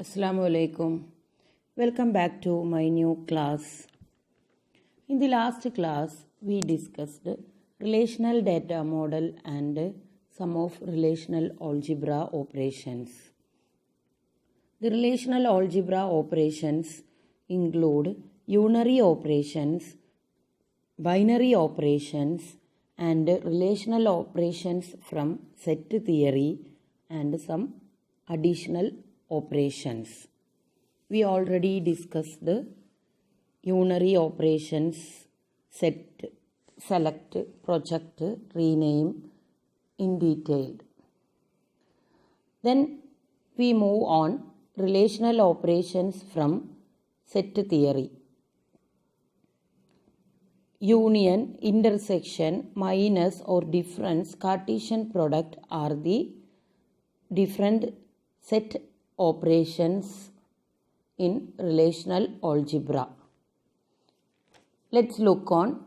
Assalamu alaikum. Welcome back to my new class. In the last class, we discussed relational data model and some of relational algebra operations. The relational algebra operations include unary operations, binary operations, and relational operations from set theory and some additional operations. We already discussed the unary operations, set, select, project, rename in detail. Then we move on relational operations from set theory. Union, intersection, minus or difference, Cartesian product are the different set operations in relational algebra. Let's look on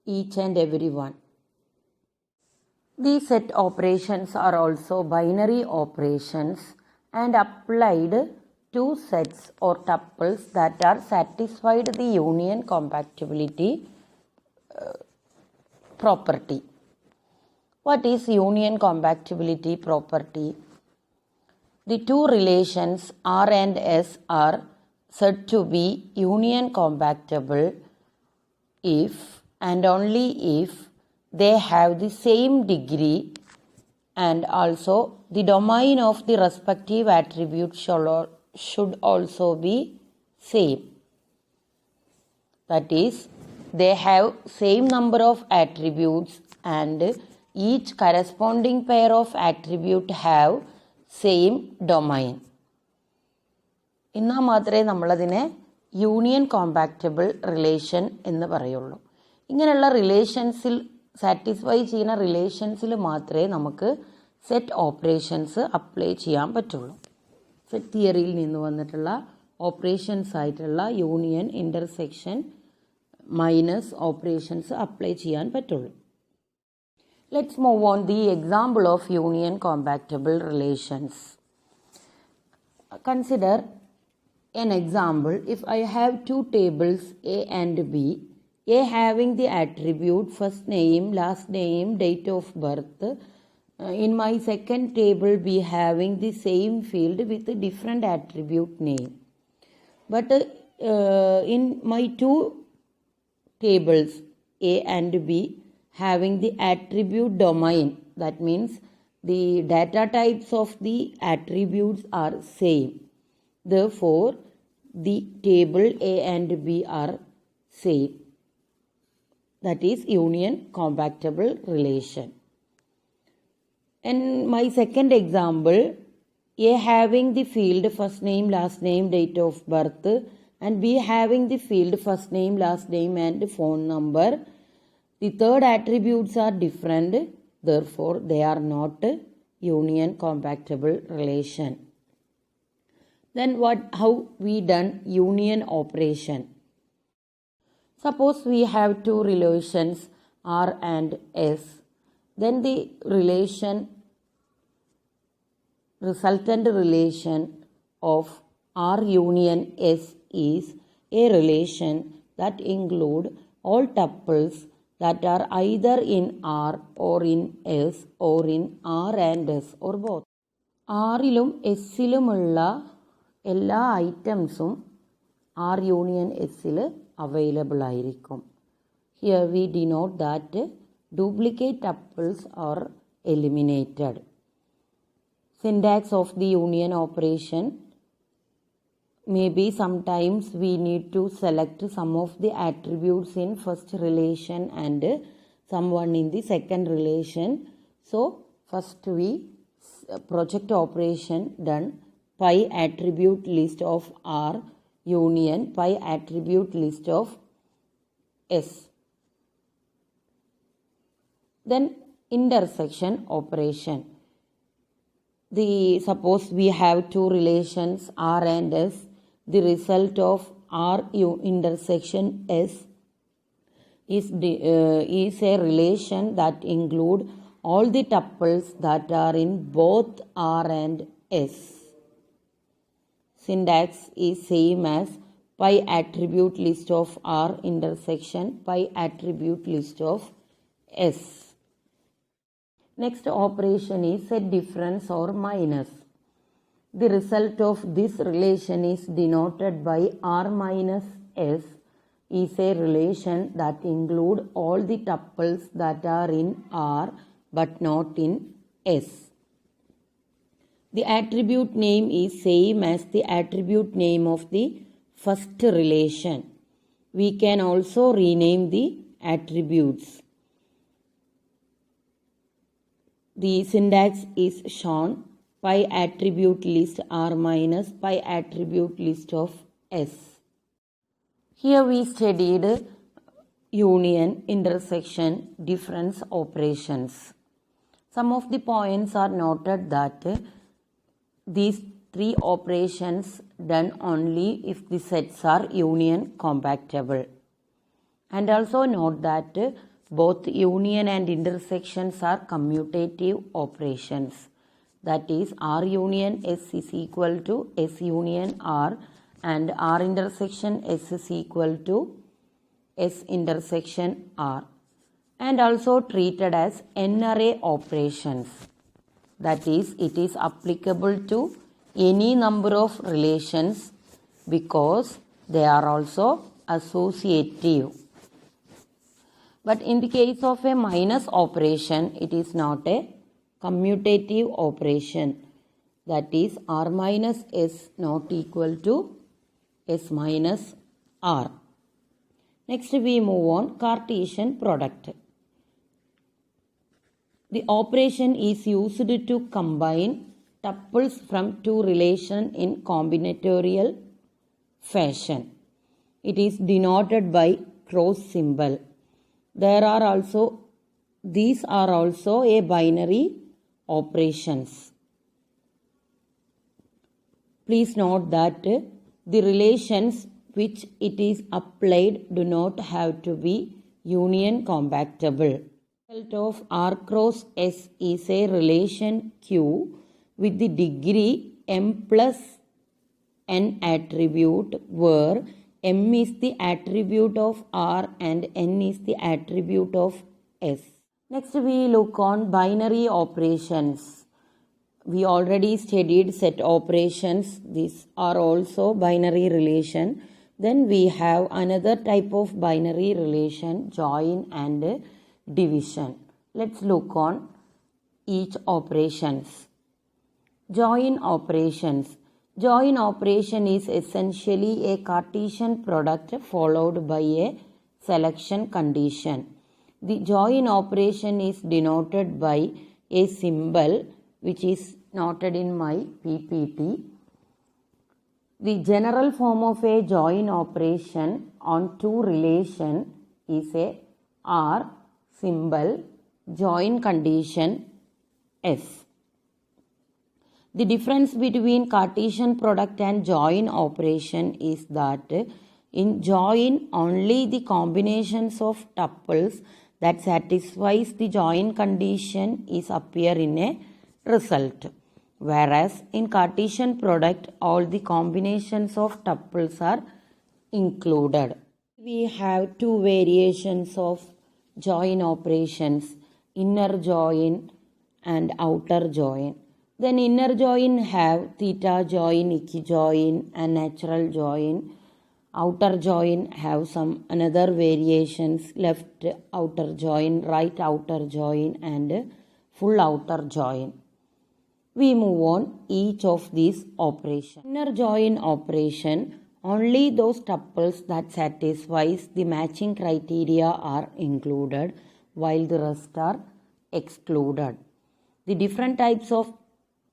each and every one. These set operations are also binary operations and applied to sets or tuples that are satisfied the union compatibility property. What is union compatibility property? The two relations R and S are said to be union compatible if and only if they have the same degree and also the domain of the respective attribute should also be same. That is, they have same number of attributes and each corresponding pair of attribute have same domain. എന്നാൽ മാത്രമേ നമ്മളതിനെ union compactable relation എന്ന് പറയുള്ളൂ. ഇങ്ങനെയുള്ള റിലേഷൻസിൽ satisfy ചെയ്യുന്ന റിലേഷൻസിൽ മാത്രമേ നമുക്ക് set operations apply ചെയ്യാൻ പറ്റുള്ളൂ. സെറ്റ് തിയറിയിൽ നിന്ന് വന്നിട്ടുള്ള ഓപ്പറേഷൻസ് ആയിട്ടുള്ള union, intersection, minus operations apply ചെയ്യാൻ പറ്റുള്ളൂ. Let's move on the example of union compatible relations. Consider an example. If I have two tables A and B, A having the attribute first name, last name, date of birth. In my second table B having the same field with a different attribute name. But in my two tables A and B having the attribute domain, that means the data types of the attributes are same. Therefore, the table A and B are same. That is union compatible relation. In my second example, A having the field first name, last name, date of birth, and B having the field first name, last name, and phone number. The third attributes are different, therefore they are not union compatible relation. Then how we done union operation? Suppose we have two relations R and S. Then the resultant relation of R union S is a relation that include all tuples that are either in R or in S or in R and S or both. ആറിലും എസ്സിലുമുള്ള എല്ലാ ഐറ്റംസും R union എസ്സിൽ available ആയിരിക്കും. Here we denote that duplicate tuples R eliminated. Syntax of the union operation, maybe sometimes we need to select some of the attributes in first relation and someone in the second relation. So first we project operation done pi attribute list of R union pi attribute list of S. Then intersection operation. Suppose we have two relations R and S. The result of R intersection S is a relation that include all the tuples that are in both R and S. syntax is same as pi attribute list of R intersection pi attribute list of S. Next operation is set difference or minus. The result of this relation is denoted by R minus S is a relation that include all the tuples that are in R but not in S. The attribute name is same as the attribute name of the first relation. We can also rename the attributes. The syntax is shown pi attribute list R minus pi attribute list of S. Here we studied union, intersection, difference operations. Some of the points are noted that these three operations done only if the sets are union compatible. And also note that both union and intersections are commutative operations. That is, R union S is equal to S union R and R intersection S is equal to S intersection R, and also treated as n-array operations. That is, it is applicable to any number of relations because they are also associative. But in the case of a minus operation, it is not a commutative operation. That is, R minus S not equal to S minus R. Next we move on Cartesian product. The operation is used to combine tuples from two relations in combinatorial fashion. It is denoted by cross symbol. These are also a binary operations. Please note that the relations which it is applied do not have to be union compatible. The result of R cross S is a relation Q with the degree m plus n attribute where m is the attribute of R and n is the attribute of S. Next we look on binary operations. We already studied set operations. These are also binary relation. Then we have another type of binary relation, join and division. Let's look on each operations. Join operations. Join operation is essentially a Cartesian product followed by a selection condition. The join operation is denoted by a symbol which is noted in my PPT. The general form of a join operation on two relations is a R symbol join condition S. The difference between Cartesian product and join operation is that in join only the combinations of tuples that satisfies the join condition is appear in a result, whereas in Cartesian product all the combinations of tuples are included. We have two variations of join operations, inner join and outer join. Then inner join have theta join, equijoin and natural join. Outer join have some another variations, left outer join, right outer join and full outer join. We move on each of these operations. Inner join operation, only those tuples that satisfies the matching criteria are included while the rest are excluded. The different types of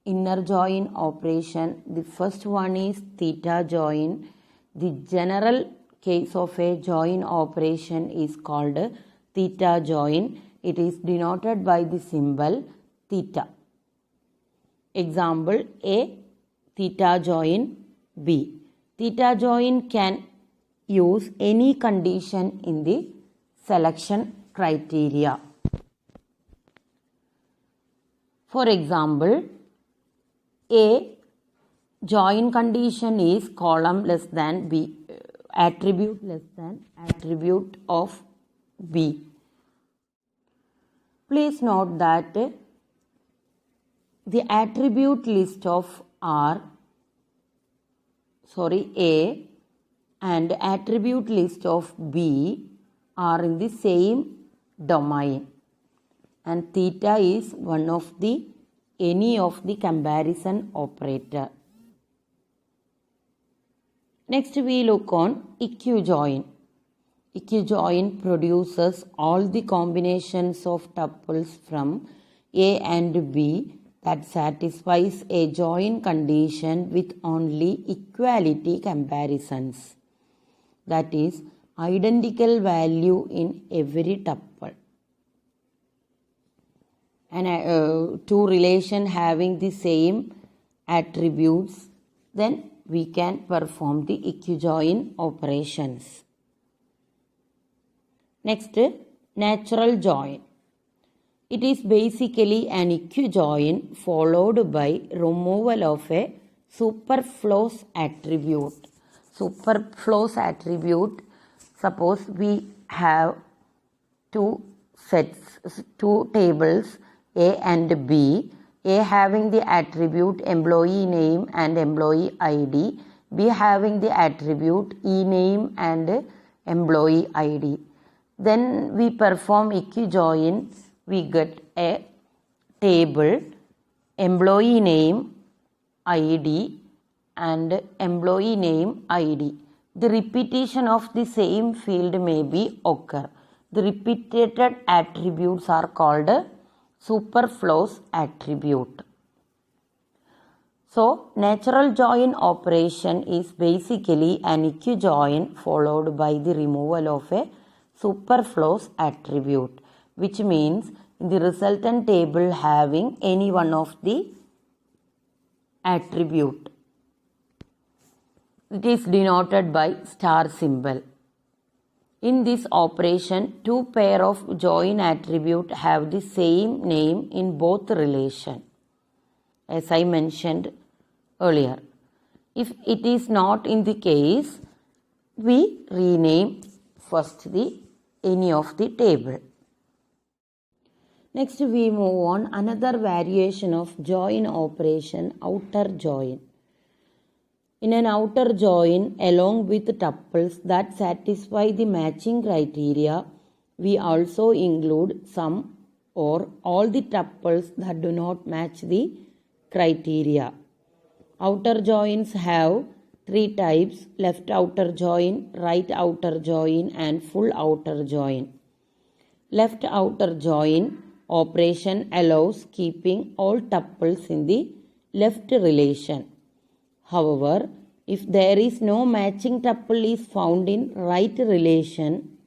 inner join operation, the first one is theta join. The general case of a join operation is called theta join. It is denoted by the symbol theta. Example A, theta join B. Theta join can use any condition in the selection criteria. For example, A join condition is column less than B, attribute less than attribute of B. Please note that the attribute list of A and attribute list of B are in the same domain, and theta is one of the any of the comparison operator. Next we look on equijoin. Equijoin produces all the combinations of tuples from A and B that satisfies a join condition with only equality comparisons. That is, identical value in every tuple. And two relation having the same attributes, then we can perform the equijoin operations. Next, natural join. It is basically an equijoin followed by removal of a superfluous attribute. Superfluous attribute, suppose we have two tables A and B, A having the attribute employee name and employee ID, B having the attribute e-name and employee ID. Then we perform equijoin, we get a table employee name ID and employee name ID. The repetition of the same field may be occur. The repeated attributes are called superfluous attribute. So, natural join operation is basically an equijoin followed by the removal of a superfluous attribute, which means in the resultant table having any one of the attribute. It is denoted by star symbol. In this operation, two pair of join attribute have the same name in both relation, as I mentioned earlier. If it is not in the case, we rename first any of the table. Next we move on another variation of join operation, outer join. In an outer join, along with tuples that satisfy the matching criteria, we also include some or all the tuples that do not match the criteria. Outer joins have three types: left outer join, right outer join and full outer join. Left outer join operation allows keeping all tuples in the left relation. However, if there is no matching tuple is found in right relation,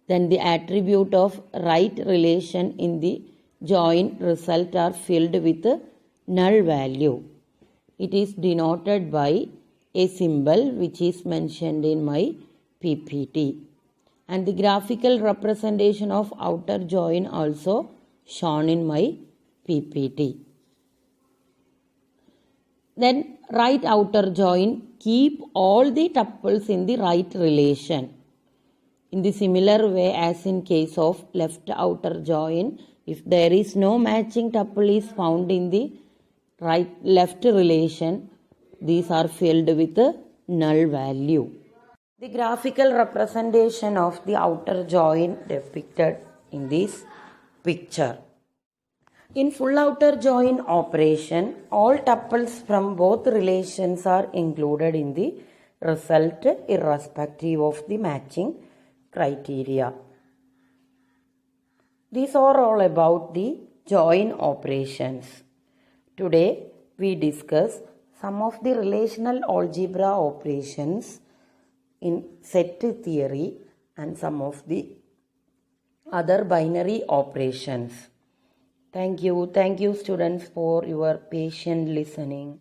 then the attribute of right relation in the join result are filled with null value. It is denoted by a symbol which is mentioned in my PPT. And the graphical representation of outer join also shown in my PPT. Then right outer join keep all the tuples in the right relation. In the similar way as in case of left outer join, if there is no matching tuple is found in the left relation, these are filled with a null value. The graphical representation of the outer join depicted in this picture. In full outer join operation, all tuples from both relations are included in the result irrespective of the matching criteria. These are all about the join operations. Today we discuss some of the relational algebra operations in set theory and some of the other binary operations. Thank you students for your patient listening.